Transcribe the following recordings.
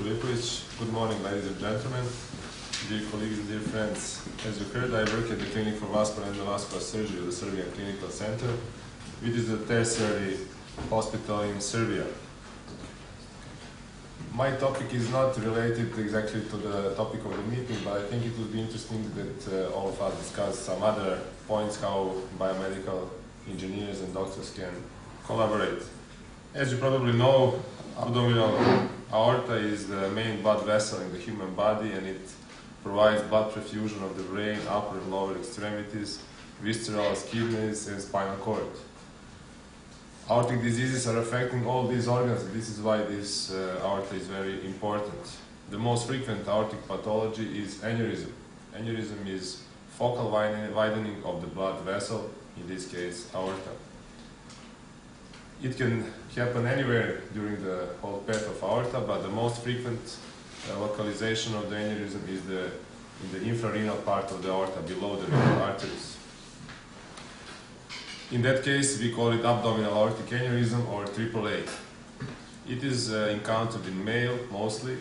Filipovic. Good morning, ladies and gentlemen, dear colleagues and dear friends. As you heard, I work at the Clinic for Vascular and Endovascular Surgery of the Serbian Clinical Center, which is a tertiary hospital in Serbia. My topic is not related exactly to the topic of the meeting, but I think it would be interesting that all of us discuss some other points how biomedical engineers and doctors can collaborate. As you probably know, abdominal aorta is the main blood vessel in the human body, and it provides blood perfusion of the brain, upper and lower extremities, visceral, kidneys, and spinal cord. Aortic diseases are affecting all these organs, and this is why this aorta is very important. The most frequent aortic pathology is aneurysm. Aneurysm is focal widening of the blood vessel, in this case aorta. It can happen anywhere during the whole path of aorta, but the most frequent localization of the aneurysm is in the infrarenal part of the aorta, below the renal arteries. In that case, we call it abdominal aortic aneurysm, or AAA. It is encountered in male, mostly,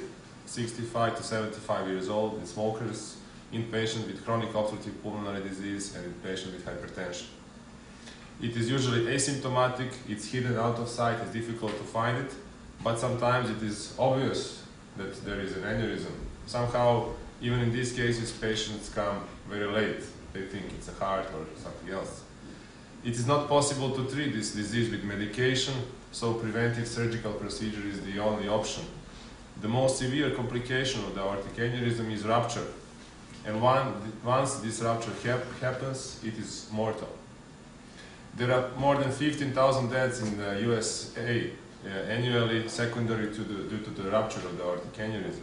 65 to 75 years old, in smokers, in patients with chronic obstructive pulmonary disease, and in patients with hypertension. It is usually asymptomatic, it's hidden out of sight, it's difficult to find it, but sometimes it is obvious that there is an aneurysm. Somehow, even in these cases, patients come very late. They think it's a heart or something else. It is not possible to treat this disease with medication, so preventive surgical procedure is the only option. The most severe complication of the aortic aneurysm is rupture, and once this rupture happens, it is mortal. There are more than 15,000 deaths in the USA annually secondary due to the rupture of the aortic aneurysm.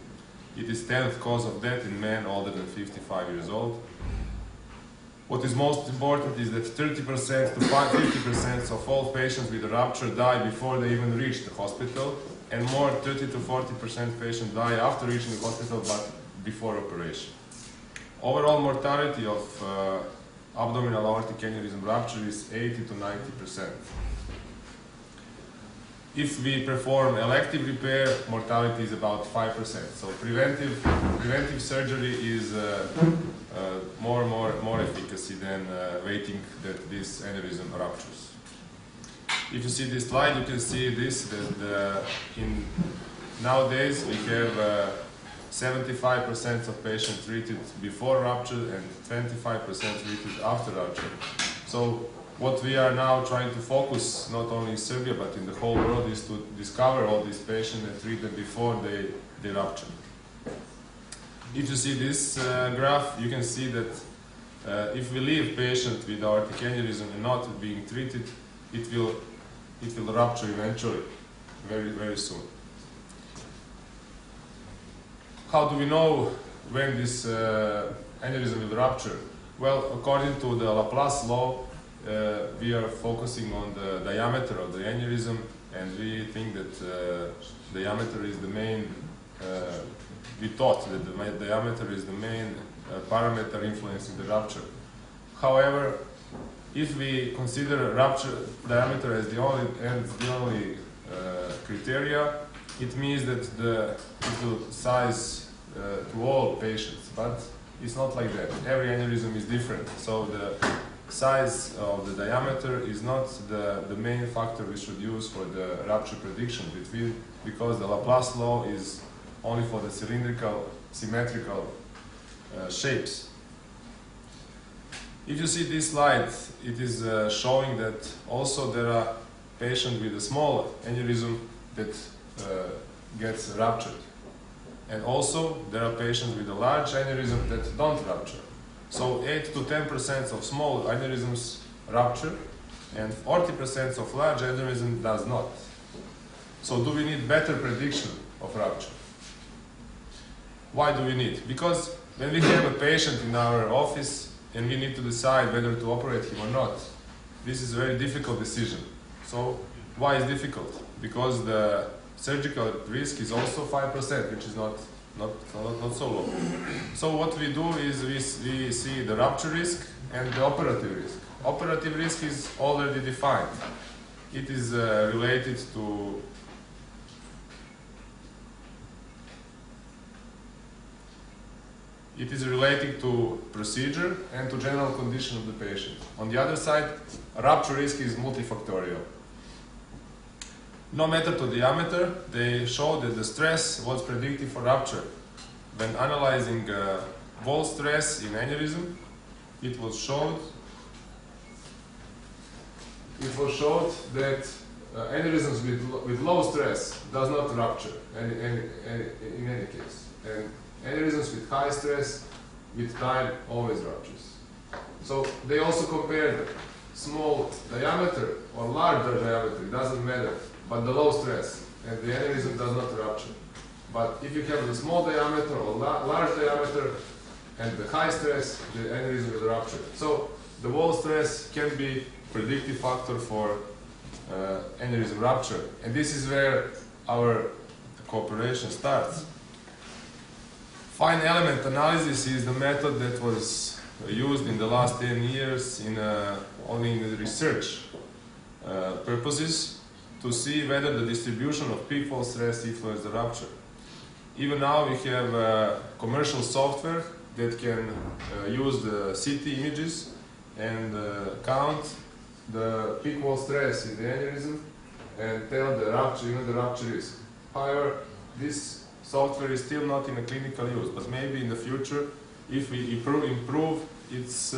It is 10th cause of death in men older than 55 years old. What is most important is that 30% to 50% of all patients with a rupture die before they even reach the hospital, and more 30 to 40% patients die after reaching the hospital but before operation. Overall mortality of abdominal aortic aneurysm rupture is 80 to 90%. If we perform elective repair, mortality is about 5%. So preventive surgery is more efficacy than waiting that this aneurysm ruptures. If you see this slide, you can see this, that nowadays we have 75% of patients treated before rupture and 25% treated after rupture. So what we are now trying to focus, not only in Serbia but in the whole world, is to discover all these patients and treat them before they rupture. If you see this graph, you can see that if we leave patients with aortic aneurysm and not being treated, it will rupture eventually, very soon. How do we know when this aneurysm will rupture? Well, according to the Laplace law, we are focusing on the diameter of the aneurysm, and we think that diameter is the main, we thought that the diameter is the main parameter influencing the rupture. However, if we consider rupture diameter as the only criteria, it means that it will size to all patients, but it's not like that. Every aneurysm is different, so the size of the diameter is not the main factor we should use for the rupture prediction, because the Laplace law is only for the cylindrical, symmetrical shapes. If you see this slide, it is showing that also there are patients with a small aneurysm that gets ruptured. And also there are patients with a large aneurysm that don't rupture. So 8 to 10% of small aneurysms rupture, and 40% of large aneurysm does not. So do we need better prediction of rupture? Why do we need? Because when we have a patient in our office and we need to decide whether to operate him or not, this is a very difficult decision. So why is it difficult? Because the surgical risk is also 5%, which is not so low. So what we do is we see the rupture risk and the operative risk. Operative risk is already defined. It is related to It is relating to procedure and to general condition of the patient. On the other side, rupture risk is multifactorial. No matter to diameter, they show that the stress was predictive for rupture. When analyzing wall stress in aneurysm, it was showed that aneurysms with low stress does not rupture in any case. And aneurysms with high stress, with time, always ruptures. So they also compared small diameter or larger diameter, it doesn't matter, but the low stress, and the aneurysm does not rupture. But if you have the small diameter or large diameter and the high stress, the aneurysm will rupture. So the wall stress can be predictive factor for aneurysm rupture. And this is where our cooperation starts. Fine element analysis is the method that was used in the last 10 years only in the research purposes to see whether the distribution of peak wall stress influences the rupture. Even now we have commercial software that can use the CT images and count the peak wall stress in the aneurysm and tell the rupture, even the rupture risk. However, this software is still not in a clinical use, but maybe in the future, if we improve its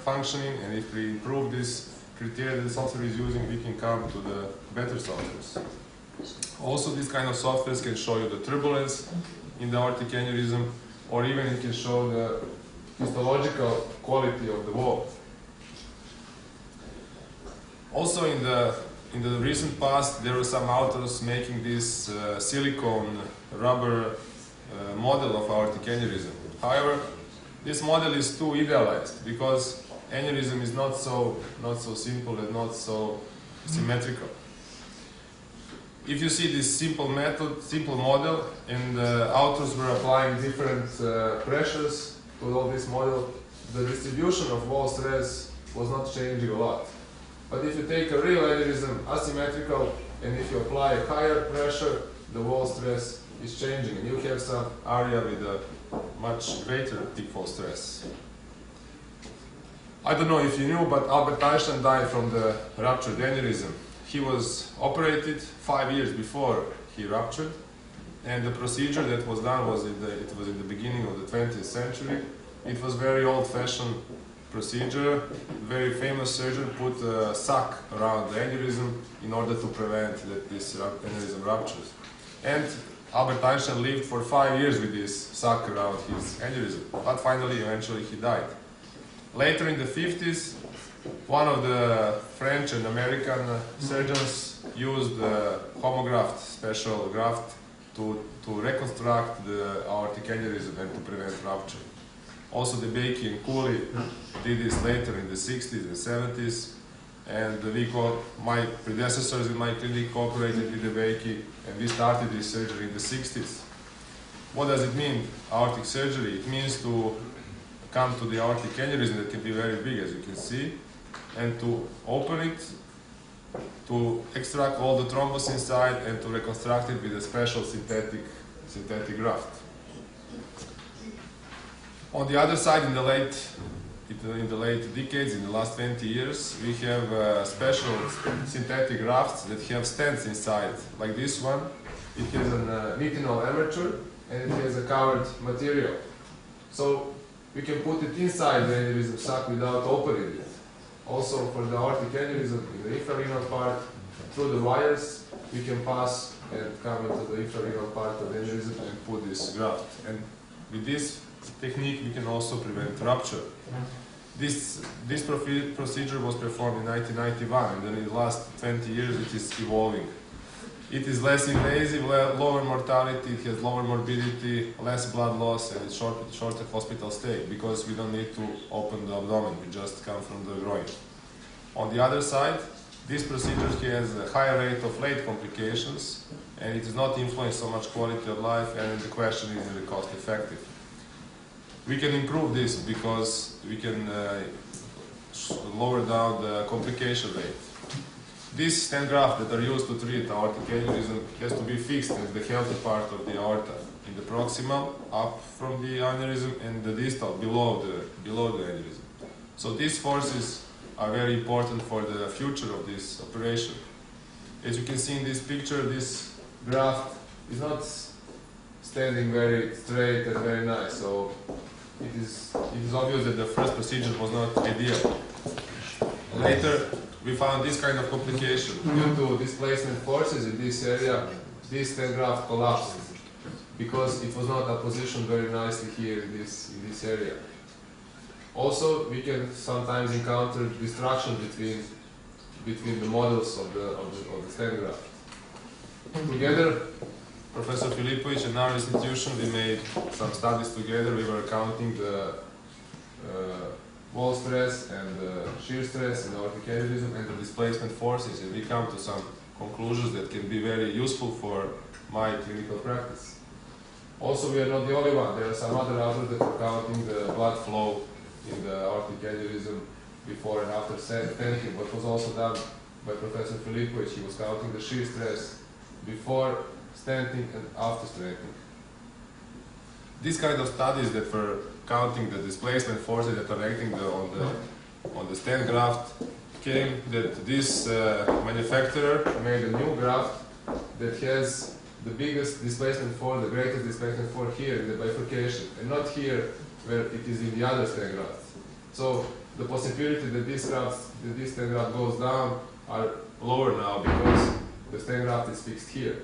functioning and if we improve this criteria that the software is using, we can come to the better softwares. Also, these kind of softwares can show you the turbulence in the aortic aneurysm, or even it can show the histological quality of the wall. Also, in the recent past, there were some authors making this silicone rubber model of aortic aneurysm. However, this model is too idealized because aneurysm is not so simple and not so symmetrical. If you see this simple model, and the authors were applying different pressures to all this model, the distribution of wall stress was not changing a lot. But if you take a real aneurysm, asymmetrical, and if you apply a higher pressure, the wall stress is changing, and you have some area with a much greater peak wall stress. I don't know if you knew, but Albert Einstein died from the ruptured aneurysm. He was operated 5 years before he ruptured, and the procedure that was done was in the beginning of the 20th century. It was very old-fashioned procedure. Very famous surgeon put a sac around the aneurysm in order to prevent that this aneurysm ruptures. And Albert Einstein lived for 5 years with this sac around his aneurysm, but finally, eventually, he died. Later in the 50s, one of the French and American surgeons used the homograft, special graft, to reconstruct the aortic aneurysm and to prevent rupture. Also, DeBakey and Cooley did this later in the 60s and 70s, and my predecessors in my clinic cooperated with DeBakey, and we started this surgery in the 60s. What does it mean, aortic surgery? It means to come to the aortic aneurysm that can be very big, as you can see, and to open it, to extract all the thrombus inside, and to reconstruct it with a special synthetic graft. On the other side, in the late decades, in the last 20 years, we have special synthetic grafts that have stents inside, like this one. It has a nitinol armature and it has a covered material. So we can put it inside the aneurysm sac without opening it. Also, for the aortic aneurysm, in the infrarenal part, through the wires, we can pass and come into the infrarenal part of the aneurysm and put this graft. And with this technique, we can also prevent rupture. This procedure was performed in 1991, and then in the last 20 years it is evolving. It is less invasive, lower mortality, it has lower morbidity, less blood loss, and it's shorter hospital stay because we don't need to open the abdomen, we just come from the groin. On the other side, this procedure has a higher rate of late complications, and it does not influence so much quality of life, and the question is really cost effective. We can improve this because we can lower down the complication rate. These stent grafts that are used to treat aortic aneurysm has to be fixed in the healthy part of the aorta. in the proximal, up from the aneurysm, and the distal, below the aneurysm. So these forces are very important for the future of this operation. As you can see in this picture, this graft is not standing very straight and very nice, so it is obvious that the first procedure was not ideal. Later, we found this kind of complication. Due to displacement forces in this area, this stent graft collapsed because it was not positioned very nicely here in this area. Also, we can sometimes encounter destruction between the models of the stent graft. Together, Professor Filipovic and our institution, we made some studies together. We were counting the wall stress and the shear stress in the aortic aneurysm and the displacement forces, and we come to some conclusions that can be very useful for my clinical practice. Also, we are not the only one. There are some other authors that are counting the blood flow in the aortic aneurysm before and after stenting. What was also done by Professor Filipovic, he was counting the shear stress before stenting and after stenting. These kind of studies that were counting the displacement forces that are acting on the stent graft came that this manufacturer made a new graft that has the biggest displacement force, the greatest displacement force here in the bifurcation, and not here where it is in the other stent graft. So the possibility that this stent graft goes down are lower now because the stent graft is fixed here.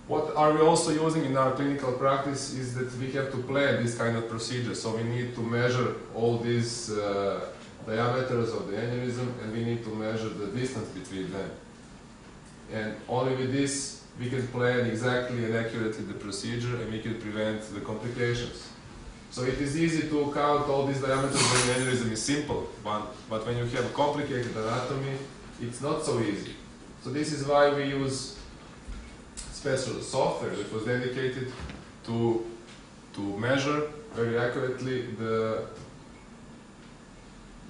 What are we also using in our clinical practice is that we have to plan this kind of procedure. So we need to measure all these diameters of the aneurysm, and we need to measure the distance between them. And only with this we can plan exactly and accurately the procedure, and we can prevent the complications. So it is easy to count all these diameters when the aneurysm is simple, but when you have a complicated anatomy, it's not so easy. So this is why we use special software that was dedicated to measure very accurately the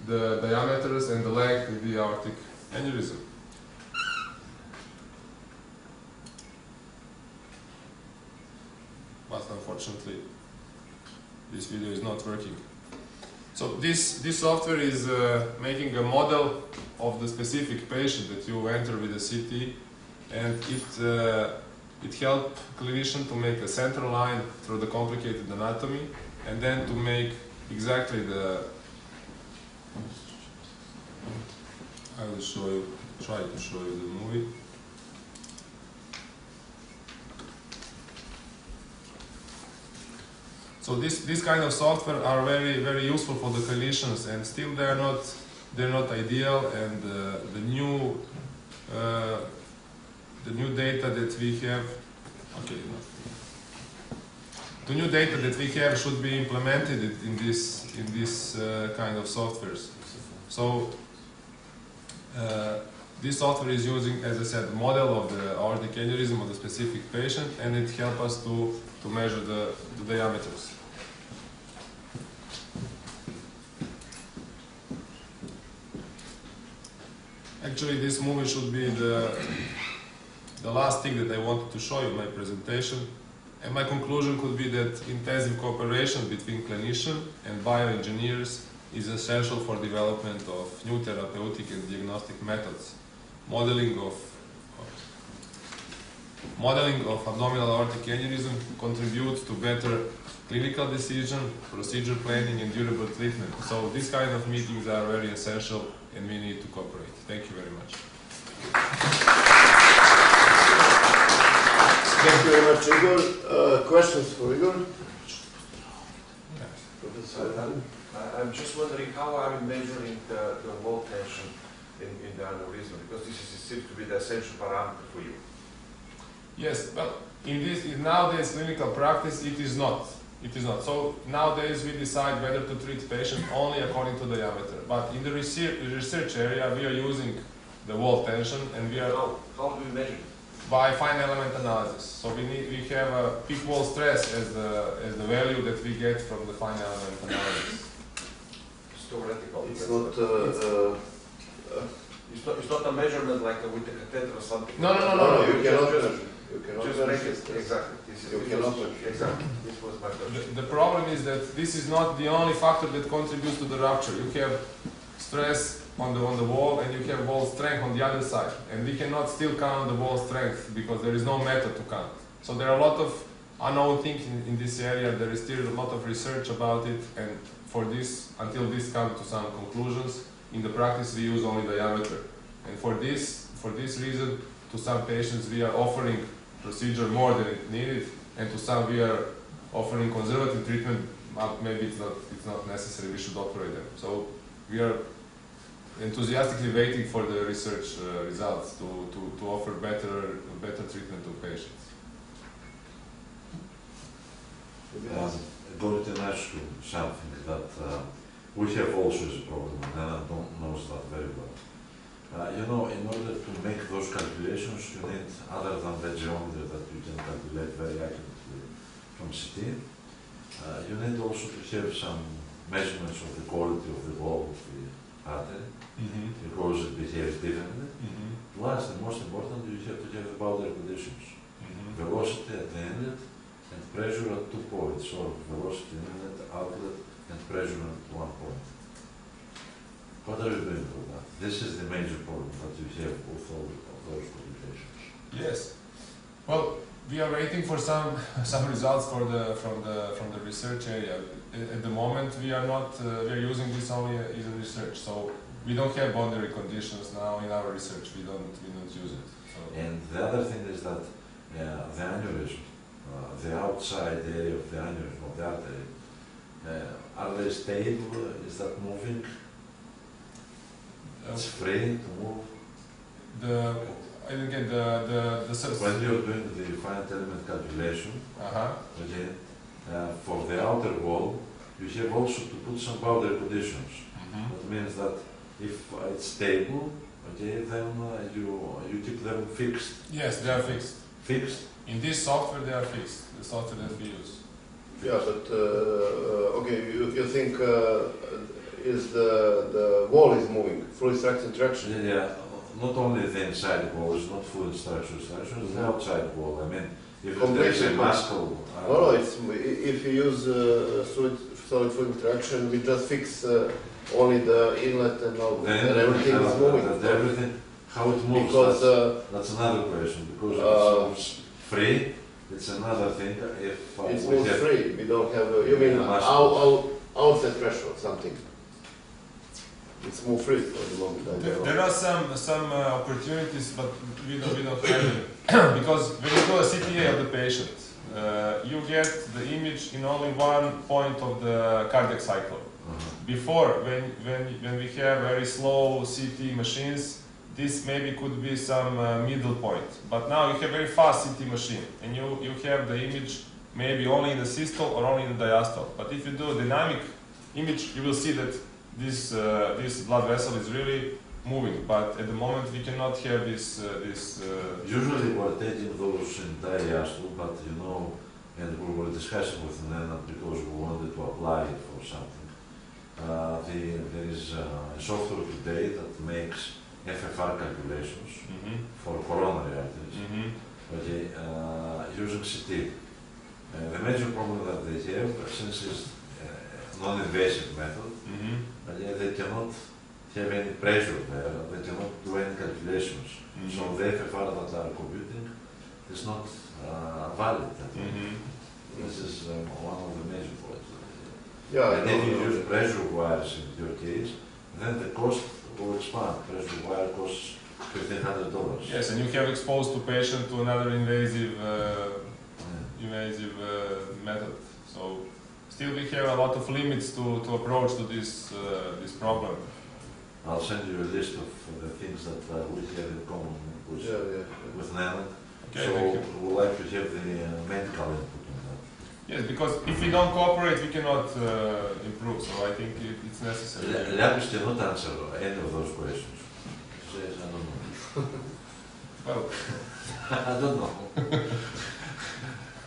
diameters and the length of the aortic aneurysm. But unfortunately, this video is not working. So this software is making a model of the specific patient that you enter with a CT, and it helps clinician to make a center line through the complicated anatomy, and then to make exactly I will try to show you the movie. So this kind of software are very, very useful for the clinicians, and still they're not ideal, and the new data that we have, the new data that we have should be implemented in this kind of softwares. So this software is using, as I said, model of the aortic aneurysm of the specific patient, and it helps us to measure the diameters. Actually, this movie should be the last thing that I wanted to show you in my presentation. And my conclusion could be that intensive cooperation between clinicians and bioengineers is essential for development of new therapeutic and diagnostic methods. Modeling of abdominal aortic aneurysm contributes to better clinical decision, procedure planning, and durable treatment. So these kind of meetings are very essential, and we need to cooperate. Thank you very much. Thank you very much, Igor. Questions for Igor? Yes. Professor? I'm just wondering, how are you measuring the wall tension in the aneurysm? Because this seems to be the essential parameter for you. Yes, well, in nowadays clinical practice, it is not. It is not. So nowadays we decide whether to treat patients only according to diameter. But in the research area, we are using the wall tension, and we are how do we measure it? by fine element analysis. So we have a peak wall stress as the value that we get from the fine element analysis. It's theoretical. It's It's not a measurement like with a catheter or something. No. You cannot measure. You cannot Just make it, resist this. exactly. This is, You this cannot was, exactly. This was my question. The problem is that this is not the only factor that contributes to the rupture. You have stress on the wall and you have wall strength on the other side. And we cannot still count the wall strength because there is no method to count. So there are a lot of unknown things in this area. There is still a lot of research about it, and for this, until this comes to some conclusions, in the practice we use only diameter. And for this reason, to some patients we are offering procedure more than it needed, and to some we are offering conservative treatment, but maybe it's not necessary, we should operate them. So we are enthusiastically waiting for the research results to offer better treatment to patients. Going to ask you something that we have also as a problem, and I don't know that very well. You know, in order to make those calculations, you need, other than the geometry that you can calculate very accurately from CT, you need also to have some measurements of the quality of the wall of the artery, because it behaves differently. Plus, the most important, you have to have the boundary conditions. Velocity at the inlet and pressure at 2 points, or velocity inlet, outlet, and pressure at 1 point. What are you doing for that? This is the major problem that you have with all of those complications. Yes. Well, we are waiting for some results from the research area. At the moment, we are not. We are using this only in research. So we don't have boundary conditions now in our research. We don't use it. So. And the other thing is that the aneurysm, the outside area of the aneurysm of the artery, are they stable? Is that moving? It's free to move. When you're doing the finite element calculation, okay, for the outer wall, you have also to put some boundary conditions. That means that if it's stable, okay, then you keep them fixed. Yes, they are fixed. Fixed? In this software, they are fixed. The software that we use. Yeah, but okay, you think is the wall is moving, fluid structure interaction? Yeah, not only the inside wall is not fluid structure, it's the outside wall. I mean, if there's a muscle. No, it's if you use solid fluid interaction, we just fix only the inlet and all, and everything is moving. Everything, how it moves. Because that's another question. Because if it moves free, it's another thing. If it moves free, we don't have. You mean outside pressure or something? It's more free for the moment. There are some opportunities, but we don't have them. Because when you do a CTA of the patient, you get the image in only one point of the cardiac cycle. Before, when we have very slow CT machines, this maybe could be some middle point. But now you have very fast CT machine, and you have the image maybe only in the systole or only in the diastole. But if you do a dynamic image, you will see that this blood vessel is really moving, but at the moment we cannot have this. Usually we're taking those in diastole, but you know, and we were discussing with Nenad because we wanted to apply it for something. There is a software today that makes FFR calculations for coronary arteries, okay, using CT. The major problem that they have, since it's non-invasive method, they cannot have any pressure there, they cannot do any calculations. So the FFR that are computing is not valid. This is one of the major points. Yeah, and if you use pressure wires in your case, then the cost will expand. Pressure wire costs $1,500. Yes, and you have exposed the patient to another invasive method. So still we have a lot of limits to approach to this problem. I'll send you a list of the things that we have in common with Nenad. Okay, so we would like to have the medical input on that. Yes, because if we don't cooperate, we cannot improve. So I think it's necessary. Lapis cannot answer any of those questions. She says, I don't know. Well, I don't know.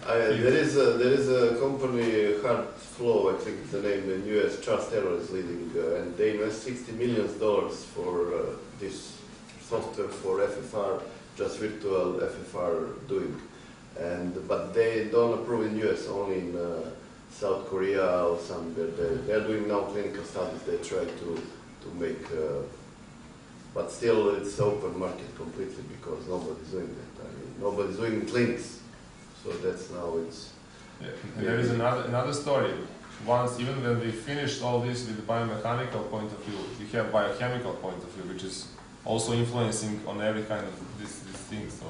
There is a company, HeartFlow, I think it's the name, in US, Charles Taylor is leading, and they invest $60 million for this software for FFR, just virtual FFR doing. but they don't approve in US, only in South Korea or somewhere. They're doing now clinical studies. They try to make, but still it's open market completely because nobody's doing that. I mean, nobody's doing clinics, so that's now it's. Yeah. And there is another story. Once, even when we finished all this with the biomechanical point of view, we have biochemical point of view, which is also influencing on every kind of these things. So.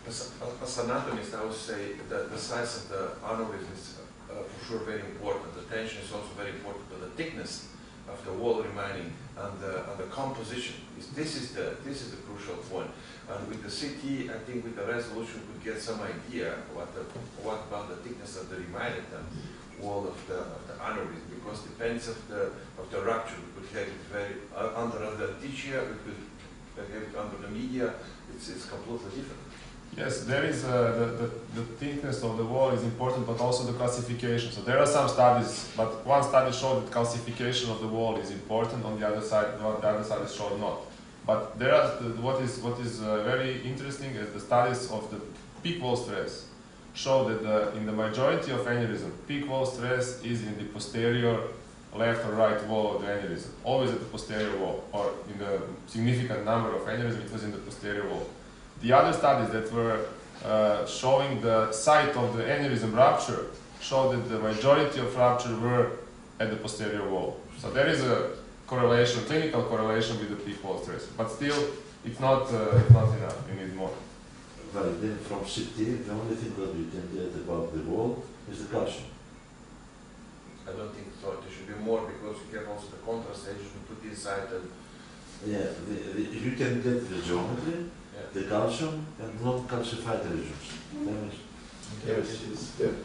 As anatomist, I would say that the size of the aneurysm is for sure very important. The tension is also very important, but the thickness of the wall remaining and the composition this is the crucial point. And with the CT, I think with the resolution we could get some idea what about the thickness of the remaining wall of the aneurysm, because depends of the rupture. We could have it very under the tissue, we could have it under the media. It's completely different. Yes, there is the thickness of the wall is important, but also the calcification. So there are some studies, but one study showed that calcification of the wall is important. On the other side, the other side is showed not. But there are what is very interesting is the studies of the peak wall stress show that in the majority of aneurysm, peak wall stress is in the posterior left or right wall of the aneurysm, always at the posterior wall, or in the significant number of aneurysm, it was in the posterior wall. The other studies that were showing the site of the aneurysm rupture showed that the majority of rupture were at the posterior wall. So there is a correlation, clinical correlation with the peak wall stress, but still it's not enough. You need more. Well, then from CT, the only thing that you can get about the wall is the calcium. I don't think so. There should be more because you have also the contrast agent to put inside. Yeah, you can get the geometry, the calcium, and non-calcified regions. Yes, it's there.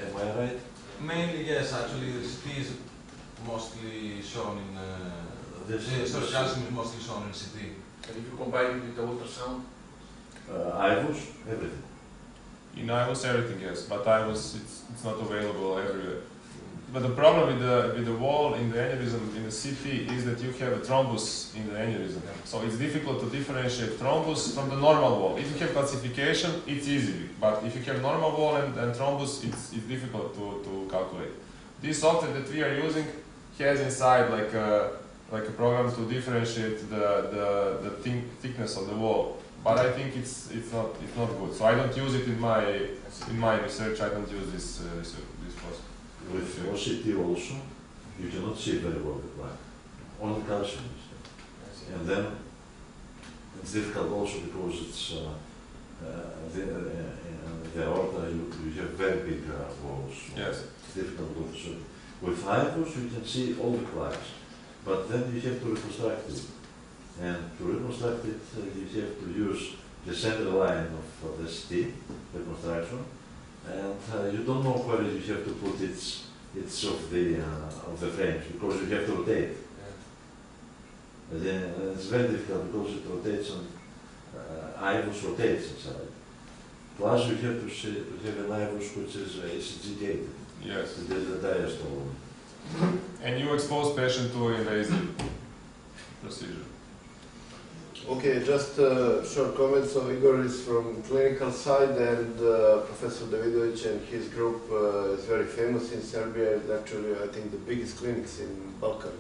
Am I right? Mainly, yes. Actually, the CT is mostly shown in. Calcium is mostly shown in CT. And if you combine it with the ultrasound? IVUS, everything. In IVUS, everything, yes, but IVUS, it's not available everywhere. But the problem with the wall in the aneurysm in the CT is that you have a thrombus in the aneurysm. So it's difficult to differentiate thrombus from the normal wall. If you have calcification, it's easy, but if you have normal wall and thrombus, it's difficult to calculate. This software that we are using has inside like a program to differentiate the thickness of the wall. But I think it's not good. So I don't use it in my research. I don't use this process. With OCT also, you cannot see very well the plaque. Only calcium is there. And then it's difficult also because it's the aorta, you have very big walls. Yes. It's difficult to see. With IVUS you can see all the plaques, but then you have to reconstruct it. And to reconstruct it, you have to use the center line of the CT, reconstruction, and you don't know where you have to put its of the frames because you have to rotate. Yeah. Then it's very difficult because it rotates on IVUS rotates inside. Plus you have to have an IVUS which is ECG gated. Yes. It is a diastole. And you expose patient to invasive procedure. Okay, just a short comment. So Igor is from clinical side, and Professor Davidovic and his group is very famous in Serbia. It's actually, I think, the biggest clinics in Balkan.